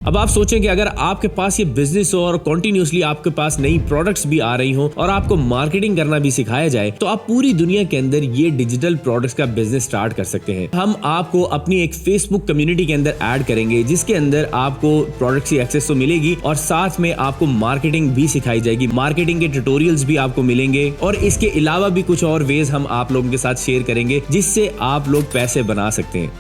अब आप सोचें कि अगर आपके पास ये बिजनेस हो और कॉन्टिन्यूसली आपके पास नई प्रोडक्ट्स भी आ रही हो और आपको मार्केटिंग करना भी सिखाया जाए तो आप पूरी दुनिया के अंदर ये डिजिटल प्रोडक्ट्स का बिजनेस स्टार्ट कर सकते हैं। हम आपको अपनी एक फेसबुक कम्युनिटी के अंदर ऐड करेंगे जिसके अंदर आपको प्रोडक्ट्स की एक्सेस तो मिलेगी और साथ में आपको मार्केटिंग भी सिखाई जाएगी। मार्केटिंग के ट्यूटोरियल्स भी आपको मिलेंगे और इसके अलावा भी कुछ और वेज हम आप लोगों के साथ शेयर करेंगे जिससे आप लोग पैसे बना सकते हैं।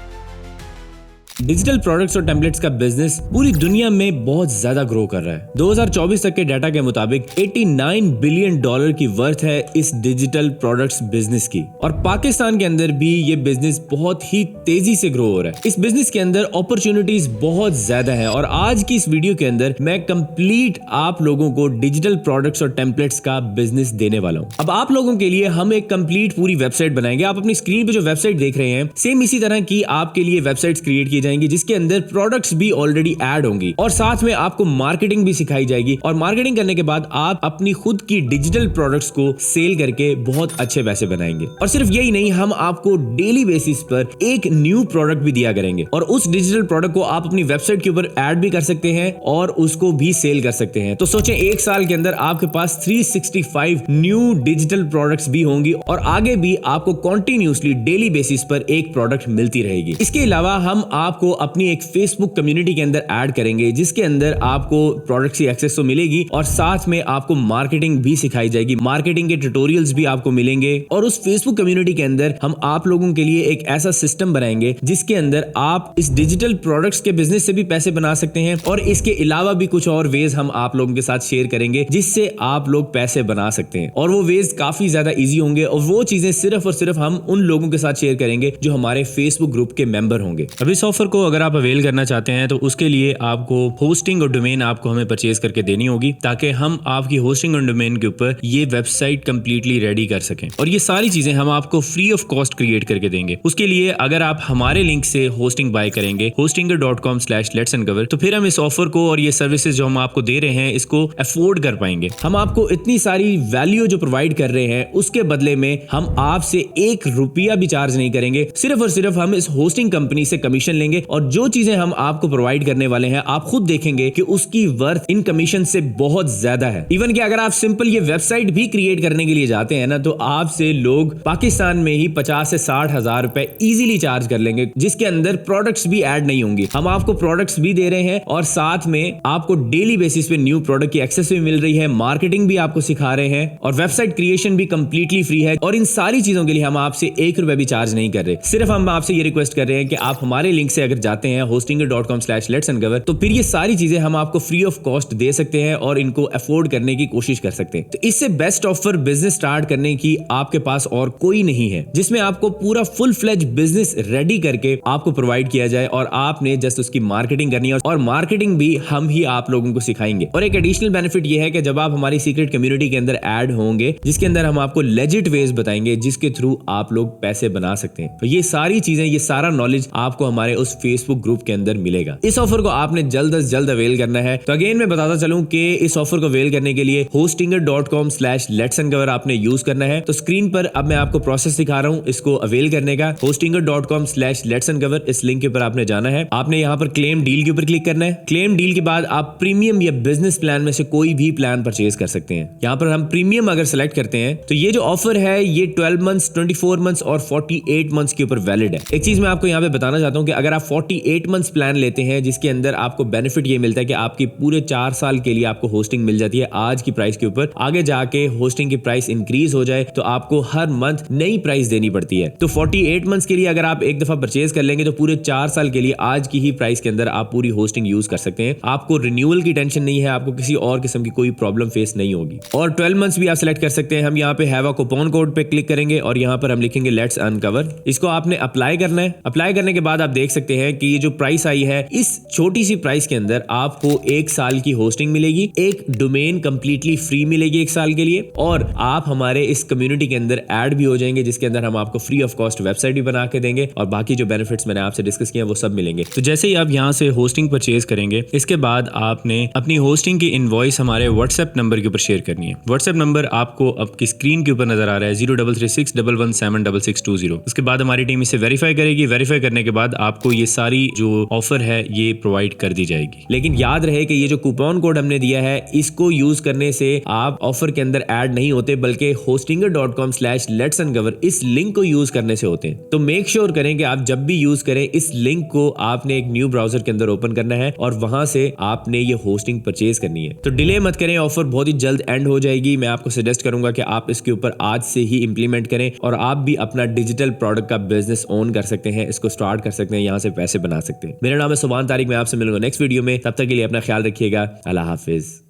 डिजिटल प्रोडक्ट्स और टेम्पलेट्स का बिजनेस पूरी दुनिया में बहुत ज्यादा ग्रो कर रहा है। 2024 तक के डाटा के मुताबिक 89 बिलियन डॉलर की वर्थ है इस डिजिटल प्रोडक्ट्स बिजनेस की और पाकिस्तान के अंदर भी ये बिजनेस बहुत ही तेजी से ग्रो हो रहा है। इस बिजनेस के अंदर अपॉर्चुनिटीज बहुत ज्यादा है और आज की इस वीडियो के अंदर मैं कंप्लीट आप लोगों को डिजिटल प्रोडक्ट्स और टेम्पलेट्स का बिजनेस देने वाला हूँ। अब आप लोगों के लिए हम एक कंप्लीट पूरी वेबसाइट बनाएंगे। आप अपनी स्क्रीन पे जो वेबसाइट देख रहे हैं सेम इसी तरह की आपके लिए वेबसाइट्स क्रिएट की जाएंगी जिसके अंदर प्रोडक्ट्स भी ऑलरेडी ऐड होंगी और साथ में आपको मार्केटिंग भी सिखाई जाएगी और मार्केटिंग करने के बाद आप अपनी खुद की डिजिटल प्रोडक्ट्स को सेल करके बहुत अच्छे पैसे बनाएंगे। और सिर्फ यही नहीं, हम आपको डेली बेसिस पर एक न्यू प्रोडक्ट भी दिया करेंगे और उस डिजिटल प्रोडक्ट को आप अपनी वेबसाइट के ऊपर ऐड भी कर सकते हैं और उसको भी सेल कर सकते हैं। तो सोचें एक साल के अंदर आपके पास 365 न्यू डिजिटल प्रोडक्ट्स भी होंगी और आगे भी आपको कॉन्टिन्यूसली डेली बेसिस पर एक प्रोडक्ट मिलती रहेगी। इसके अलावा हम आपको अपनी एक फेसबुक कम्युनिटी के अंदर ऐड करेंगे जिसके अंदर आपको प्रोडक्ट्स की एक्सेस तो मिलेगी और साथ में आपको मार्केटिंग भी सिखाई जाएगी। मार्केटिंग के ट्यूटोरियल्स भी आपको मिलेंगे और उस फेसबुक कम्युनिटी के अंदर हम आप लोगों के लिए एक ऐसा सिस्टम बनाएंगे जिसके अंदर आप इस डिजिटल प्रोडक्ट्स के बिजनेस से भी पैसे बना सकते हैं और इसके अलावा भी कुछ और वेज हम आप लोगों के साथ शेयर करेंगे जिससे आप लोग पैसे बना सकते हैं और वो वेज काफी ज्यादा इजी होंगे और वो चीजें सिर्फ और सिर्फ हम उन लोगों के साथ शेयर करेंगे जो हमारे फेसबुक ग्रुप के मेंबर होंगे। अब इस ऑफर को अगर आप अवेल करना चाहते हैं तो उसके लिए आपको होस्टिंग और डोमेन आपको हमें परचेज करके देनी होगी ताकि हम आपकी होस्टिंग और डोमेन के ऊपर ये वेबसाइट कंप्लीटली रेडी कर सकें और ये सारी चीजें हम आपको फ्री ऑफ कॉस्ट क्रिएट करके देंगे। उसके लिए अगर आप हमारे लिंक से होस्टिंग बाय करेंगे hostinger.com/letsandcover तो फिर हम इस ऑफर को और ये सर्विसेज जो हम आपको दे रहे हैं इसको अफोर्ड कर पाएंगे। हम आपको इतनी सारी वैल्यू जो प्रोवाइड कर रहे हैं उसके बदले में हम आपसे ₹1 भी चार्ज नहीं करेंगे। सिर्फ और सिर्फ हम इस होस्टिंग कंपनी से कमीशन लेंगे और जो चीजें हम आपको प्रोवाइड करने वाले हैं आप खुद देखेंगे कि उसकी वर्थ इन कमीशन से बहुत ज्यादा है। इवन कि अगर आप सिंपल ये वेबसाइट भी क्रिएट करने के लिए जाते हैं ना तो आपसे लोग पाकिस्तान में ही 50 से 60 हजार रुपए इजीली चार्ज कर लेंगे जिसके अंदर प्रोडक्ट्स भी ऐड नहीं होंगी। हम आपको प्रोडक्ट्स भी दे रहे हैं और साथ में आपको डेली बेसिस पे न्यू प्रोडक्ट की एक्सेस भी मिल रही है, मार्केटिंग भी आपको सिखा रहे हैं और वेबसाइट क्रिएशन भी कंप्लीटली फ्री है और इन सारी चीजों के लिए हम आपसे ₹1 भी चार्ज नहीं कर रहे। सिर्फ हम आपसे ये रिक्वेस्ट कर रहे हैं कि आप हमारे लिंक से अगर जाते हैं hostinger.com/letsandcover तो फिर ये सारी चीजें हम आपको फ्री ऑफ कॉस्ट दे सकते हैं और इनको अफोर्ड करने की कोशिश कर सकते हैं। तो इससे बेस्ट ऑफर बिजनेस स्टार्ट करने की आपके पास और कोई नहीं है जिसमें आपको पूरा फुल फ्लेज बिजनेस रेडी करके आपको प्रोवाइड किया जाए और आपने जस्ट उसकी मार्केटिंग करनी है और मार्केटिंग भी हम ही आप लोगों को सिखाएंगे। और एक एडिशनल बेनिफिट ये है कि जब आप हमारी सीक्रेट कम्युनिटी के अंदर ऐड होंगे जिसके अंदर हम आपको लेजिट वेज बताएंगे जिसके थ्रू आप लोग पैसे बना सकते हैं। तो ये सारी चीजें, ये सारा नॉलेज आपको हमारे उस फेसबुक ग्रुप के अंदर मिलेगा। इस ऑफर को आपने जल्द से जल्द अवेल करना है। तो अगेन मैं बताता चलूं कि इस ऑफर को अवेल करने के लिए hostinger.com/letsandcover आपने यूज करना है। तो स्क्रीन पर अब मैं आपको प्रोसेस दिखा रहा हूं इसको अवेल करने का। hostinger.com/letsandcover इस लिंक के ऊपर आपने जाना है। आपने यहाँ पर क्लेम डील के ऊपर क्लिक करना है। क्लेम डील के बाद आप प्रीमियम या बिजनेस प्लान में से कोई भी प्लान परचेज कर सकते हैं। यहाँ पर हम प्रीमियम अगर सेलेक्ट करते हैं तो ये जो ऑफर है ये 12 मंथ्स, 24 मंथ्स और 48 मंथ्स के ऊपर वैलिड है। एक चीज मैं आपको यहाँ पे बताना चाहता हूँ कि अगर आप 48 मंथ्स प्लान लेते हैं जिसके अंदर आपको बेनिफिट ये मिलता है कि आपकी पूरे 4 साल के लिए आपको होस्टिंग मिल जाती है आज की प्राइस के ऊपर। आगे जाके होस्टिंग की प्राइस इंक्रीज हो जाए तो आपको हर मंथ नई प्राइस देनी पड़ती है। तो 48 मंथ्स के लिए अगर आप एक दफा परचेज कर लेंगे तो पूरे 4 साल के लिए आज की ही प्राइस के अंदर आप पूरी होस्टिंग यूज कर सकते हैं। आपको रिन्यूअल की टेंशन नहीं है, आपको किसी और किस्म की कोई प्रॉब्लम फेस नहीं होगी। और 12 मंथ्स भी आप सेलेक्ट कर सकते हैं। हम यहाँ पे हैव अ कूपन कोड पे क्लिक करेंगे और यहाँ पर हम लिखेंगे लेट्स अनकवर। इसको आपने अप्लाई करना है। अप्लाई करने के बाद आप देख सकते हैं कि ये जो प्राइस आई है इस छोटी सी प्राइस के अंदर आपको 1 साल की होस्टिंग मिलेगी, एक डोमेन कंप्लीटली फ्री मिलेगी 1 साल के लिए और आप हमारे इस कम्युनिटी के अंदर ऐड भी हो जाएंगे जिसके अंदर हम आपको फ्री ऑफ कॉस्ट वेबसाइट भी बना के देंगे और बाकी जो बेनिफिट्स मैंने आपसे डिस्कस किया वो सब मिलेंगे। तो जैसे ही आप यहाँ से होस्टिंग परचेज करेंगे इसके बाद आपने अपनी होस्टिंग की इनवॉइस हमारे व्हाट्सएप नंबर के ऊपर शेयर करनी है। व्हाट्सएप नंबर आपको आपकी स्क्रीन के ऊपर नजर आ रहा है 0336117620। उसके बाद हमारी टीम इसे वेरीफाई करेगी। वेरीफाई करने के बाद आपको ये सारी जो ऑफर है ये प्रोवाइड कर दी जाएगी। लेकिन याद रहे कि ये जो कूपन कोड हमने दिया है इसको यूज करने से आप ऑफर के अंदर ऐड नहीं होते, बल्कि hostinger.com/letsandcover इस लिंक को यूज करने से होते हैं। तो मेक श्योर करें कि आप जब भी यूज करें इस लिंक को आपने एक न्यू ब्राउजर के अंदर ओपन करना है और वहां से आपने ये होस्टिंग परचेज करनी है। तो डिले मत करें, ऑफर बहुत ही जल्द एंड हो जाएगी। मैं आपको सजेस्ट करूंगा कि आप इसके ऊपर आज से ही इंप्लीमेंट करें और आप भी अपना डिजिटल प्रोडक्ट का बिजनेस ओन कर सकते हैं, इसको स्टार्ट कर सकते हैं, यहाँ से पैसे बना सकते हैं। मेरा नाम है सुभान तारिक, मैं आपसे मिलूंगा नेक्स्ट वीडियो में। तब तक के लिए अपना ख्याल रखिएगा। अल्लाह हाफिज।